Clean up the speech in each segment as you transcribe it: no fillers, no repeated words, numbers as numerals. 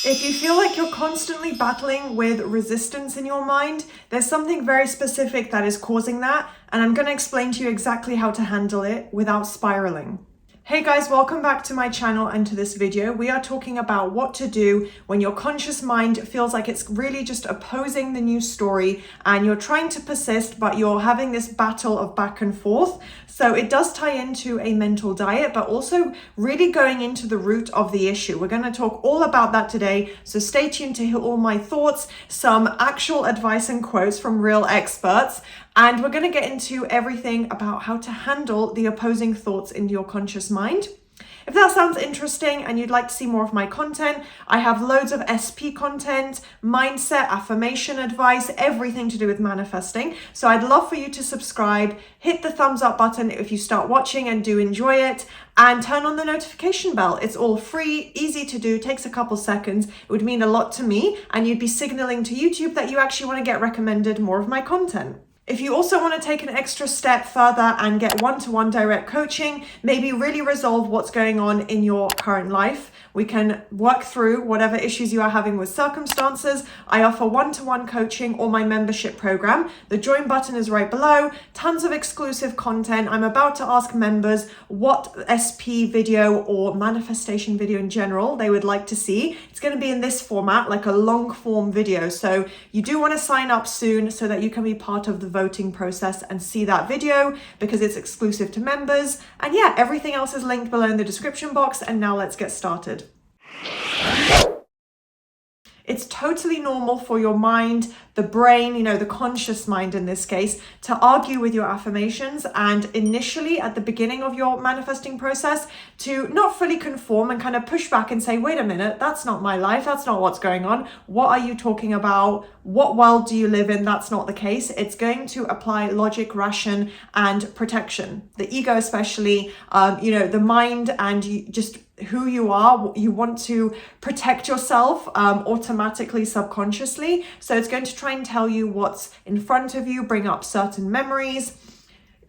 If you feel like you're constantly battling with resistance in your mind, there's something very specific that is causing that, and I'm going to explain to you exactly how to handle it without spiraling. Hey guys, welcome back to my channel and to this video. We are talking about what to do when your conscious mind feels like it's really just opposing the new story and you're trying to persist, but you're having this battle of back and forth. So it does tie into a mental diet, but also really going into the root of the issue. We're going to talk all about that today. So stay tuned to hear all my thoughts, some actual advice and quotes from real experts. And we're going to get into everything about how to handle the opposing thoughts in your conscious mind. If that sounds interesting and you'd like to see more of my content, I have loads of SP content, mindset, affirmation advice, everything to do with manifesting. So I'd love for you to subscribe, hit the thumbs up button if you start watching and do enjoy it, and turn on the notification bell. It's all free, easy to do, takes a couple seconds. It would mean a lot to me, and you'd be signaling to YouTube that you actually want to get recommended more of my content. If you also want to take an extra step further and get one-to-one direct coaching, maybe really resolve what's going on in your current life, we can work through whatever issues you are having with circumstances. I offer one-to-one coaching or my membership program. The join button is right below. Tons of exclusive content. I'm about to ask members what SP video or manifestation video in general they would like to see. It's going to be in this format, like a long form video. So you do want to sign up soon so that you can be part of the voting process and see that video because it's exclusive to members. And yeah, everything else is linked below in the description box. And now let's get started. It's totally normal for your mind, the brain, the conscious mind in this case, to argue with your affirmations and initially at the beginning of your manifesting process to not fully conform and kind of push back and say, wait a minute, that's not my life. That's not what's going on. What are you talking about? What world do you live in? That's not the case. It's going to apply logic, ration, and protection. The ego especially, the mind and just who you are, you want to protect yourself automatically, subconsciously. So it's going to try and tell you what's in front of you, bring up certain memories,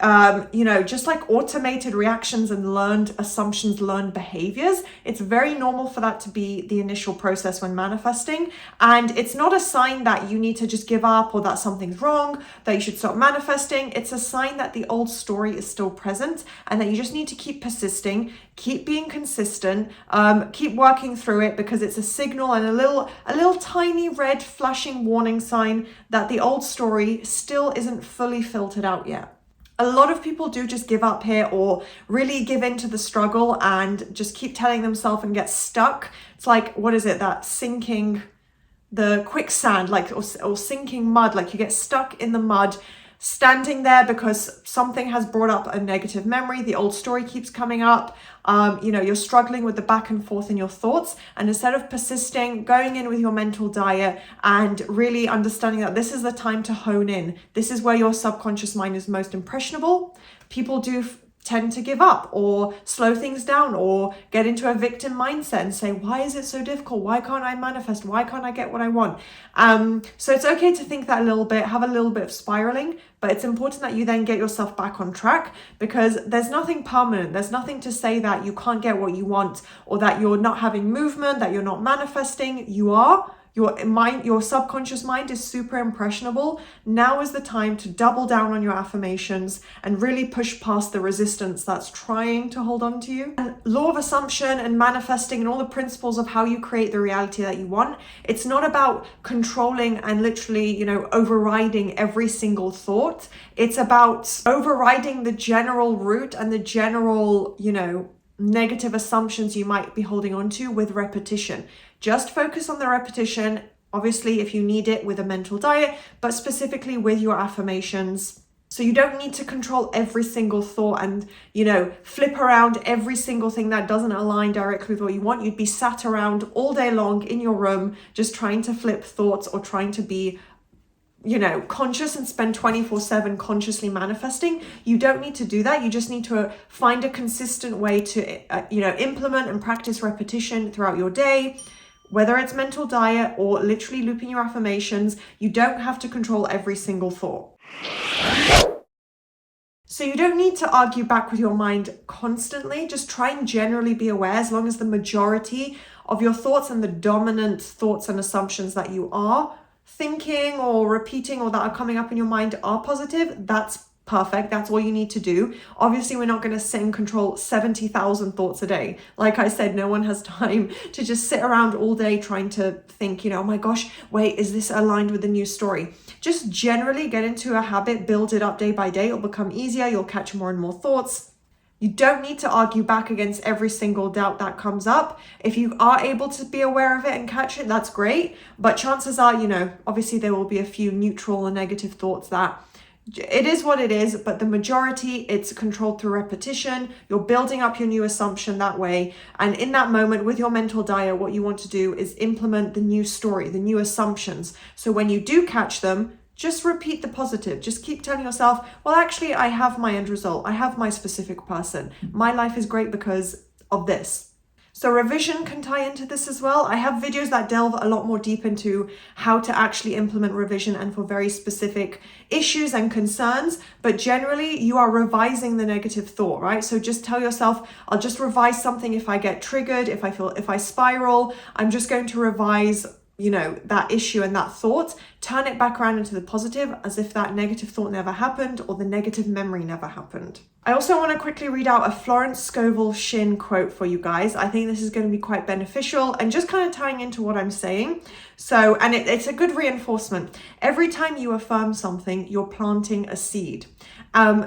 just like automated reactions and learned assumptions, learned behaviors. It's very normal for that to be the initial process when manifesting. And it's not a sign that you need to just give up or that something's wrong, that you should stop manifesting. It's a sign that the old story is still present and that you just need to keep persisting, keep being consistent, keep working through it because it's a signal and a little tiny red flashing warning sign that the old story still isn't fully filtered out yet. A lot of people do just give up here or really give into the struggle and just keep telling themselves and get stuck. It's like, what is it? That sinking, the quicksand, or sinking mud, like you get stuck in the mud, standing there because something has brought up a negative memory. The old story keeps coming up. You're struggling with the back and forth in your thoughts. And instead of persisting, going in with your mental diet and really understanding that this is the time to hone in. This is where your subconscious mind is most impressionable. People do tend to give up or slow things down or get into a victim mindset and say, why is it so difficult? Why can't I manifest? Why can't I get what I want? So it's okay to think that a little bit, have a little bit of spiraling, but it's important that you then get yourself back on track because there's nothing permanent. There's nothing to say that you can't get what you want or that you're not having movement, that you're not manifesting. You are. Your subconscious mind is super impressionable. Now is the time to double down on your affirmations and really push past the resistance that's trying to hold on to you. And law of assumption and manifesting and all the principles of how you create the reality that you want. It's not about controlling and literally, overriding every single thought. It's about overriding the general root and the general, negative assumptions you might be holding on to with repetition. Just focus on the repetition, obviously if you need it with a mental diet, but specifically with your affirmations. So you don't need to control every single thought and, flip around every single thing that doesn't align directly with what you want. You'd be sat around all day long in your room, just trying to flip thoughts or trying to be conscious and spend 24/7 consciously manifesting. You don't need to do that. You just need to find a consistent way to, implement and practice repetition throughout your day. Whether it's mental diet or literally looping your affirmations, you don't have to control every single thought. So you don't need to argue back with your mind constantly. Just try and generally be aware, as long as the majority of your thoughts and the dominant thoughts and assumptions that you are thinking or repeating or that are coming up in your mind are positive, that's perfect. That's all you need to do. Obviously, we're not going to sit and control 70,000 thoughts a day. Like I said, no one has time to just sit around all day trying to think, oh my gosh, wait, is this aligned with the news story? Just generally get into a habit, build it up day by day. It'll become easier. You'll catch more and more thoughts. You don't need to argue back against every single doubt that comes up. If you are able to be aware of it and catch it, that's great. But chances are, obviously there will be a few neutral and negative thoughts that it is what it is, but the majority, it's controlled through repetition. You're building up your new assumption that way. And in that moment with your mental diet, what you want to do is implement the new story, the new assumptions. So when you do catch them, just repeat the positive. Just keep telling yourself, well, actually, I have my end result. I have my specific person. My life is great because of this. So revision can tie into this as well. I have videos that delve a lot more deep into how to actually implement revision and for very specific issues and concerns. But generally, you are revising the negative thought, right? So just tell yourself, I'll just revise something if I get triggered, if I spiral, I'm just going to revise that issue and that thought, turn it back around into the positive as if that negative thought never happened or the negative memory never happened. I also want to quickly read out a Florence Scovel Shinn quote for you guys. I think this is going to be quite beneficial and just kind of tying into what I'm saying. So, and it's a good reinforcement. Every time you affirm something, you're planting a seed.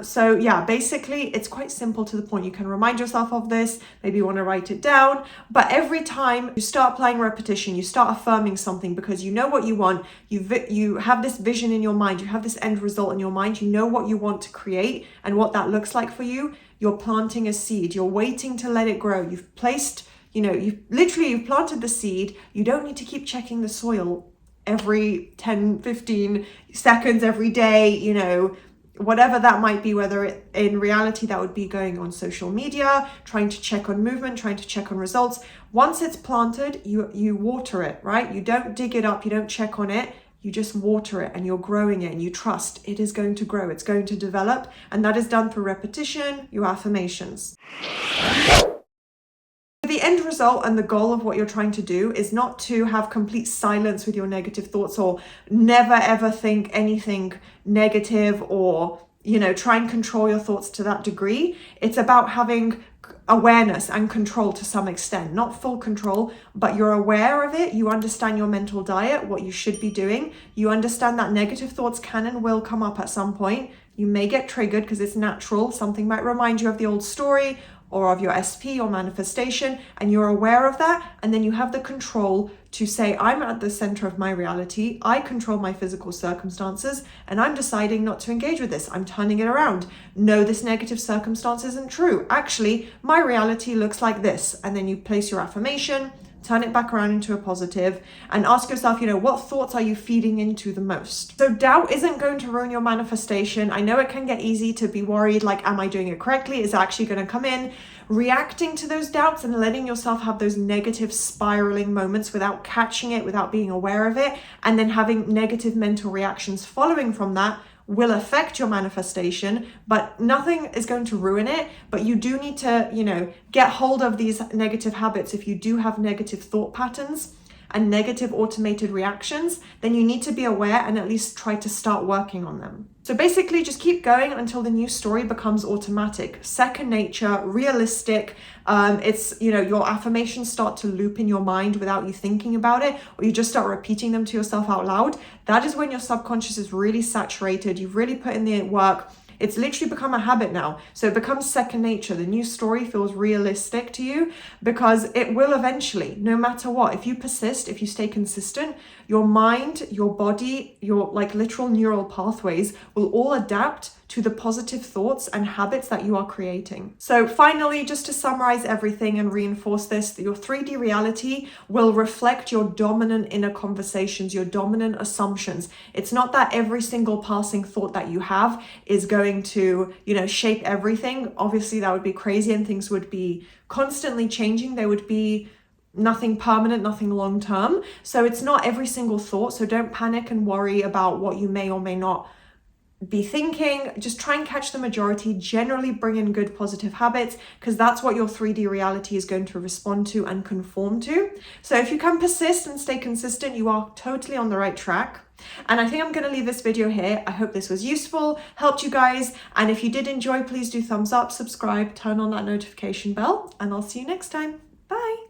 So yeah, basically it's quite simple to the point. You can remind yourself of this, maybe you want to write it down, but every time you start applying repetition, you start affirming something because you know what you want, you have this vision in your mind, you have this end result in your mind, you know what you want to create and what that looks like for you. You're planting a seed, you're waiting to let it grow. You've placed, you've planted the seed. You don't need to keep checking the soil every 10, 15 seconds every day, whatever that might be, whether in reality that would be going on social media, trying to check on movement, trying to check on results. Once it's planted, you water it, right? You don't dig it up, you don't check on it, you just water it and you're growing it and you trust it is going to grow, it's going to develop. And that is done through repetition, your affirmations. The end result and the goal of what you're trying to do is not to have complete silence with your negative thoughts or never ever think anything negative or, try and control your thoughts to that degree. It's about having awareness and control to some extent, not full control, but you're aware of it. You understand your mental diet, what you should be doing. You understand that negative thoughts can and will come up at some point. You may get triggered because it's natural. Something might remind you of the old story or of your SP or manifestation, and you're aware of that, and then you have the control to say, I'm at the center of my reality, I control my physical circumstances, and I'm deciding not to engage with this. I'm turning it around. No, this negative circumstance isn't true. Actually, my reality looks like this. And then you place your affirmation, turn it back around into a positive, and ask yourself, what thoughts are you feeding into the most? So doubt isn't going to ruin your manifestation. I know it can get easy to be worried, like, am I doing it correctly? Is it actually going to come in? Reacting to those doubts and letting yourself have those negative spiraling moments without catching it, without being aware of it, and then having negative mental reactions following from that will affect your manifestation, but nothing is going to ruin it. But you do need to, get hold of these negative habits. If you do have negative thought patterns and negative automated reactions, then you need to be aware and at least try to start working on them. So basically just keep going until the new story becomes automatic, second nature, realistic. It's, your affirmations start to loop in your mind without you thinking about it, or you just start repeating them to yourself out loud. That is when your subconscious is really saturated. You've really put in the work. It's literally become a habit now. So it becomes second nature. The new story feels realistic to you because it will eventually, no matter what. If you persist, if you stay consistent, your mind, your body, your literal neural pathways will all adapt to the positive thoughts and habits that you are creating. So finally, just to summarize everything and reinforce this, your 3D reality will reflect your dominant inner conversations, your dominant assumptions. It's not that every single passing thought that you have is going to, shape everything. Obviously, that would be crazy and things would be constantly changing. There would be nothing permanent, nothing long term. So it's not every single thought. So don't panic and worry about what you may or may not be thinking. Just try and catch the majority, generally bring in good positive habits, because that's what your 3D reality is going to respond to and conform to. So if you can persist and stay consistent, you are totally on the right track. And I think I'm going to leave this video here. I hope this was useful, helped you guys. And if you did enjoy, please do thumbs up, subscribe, turn on that notification bell, and I'll see you next time. Bye.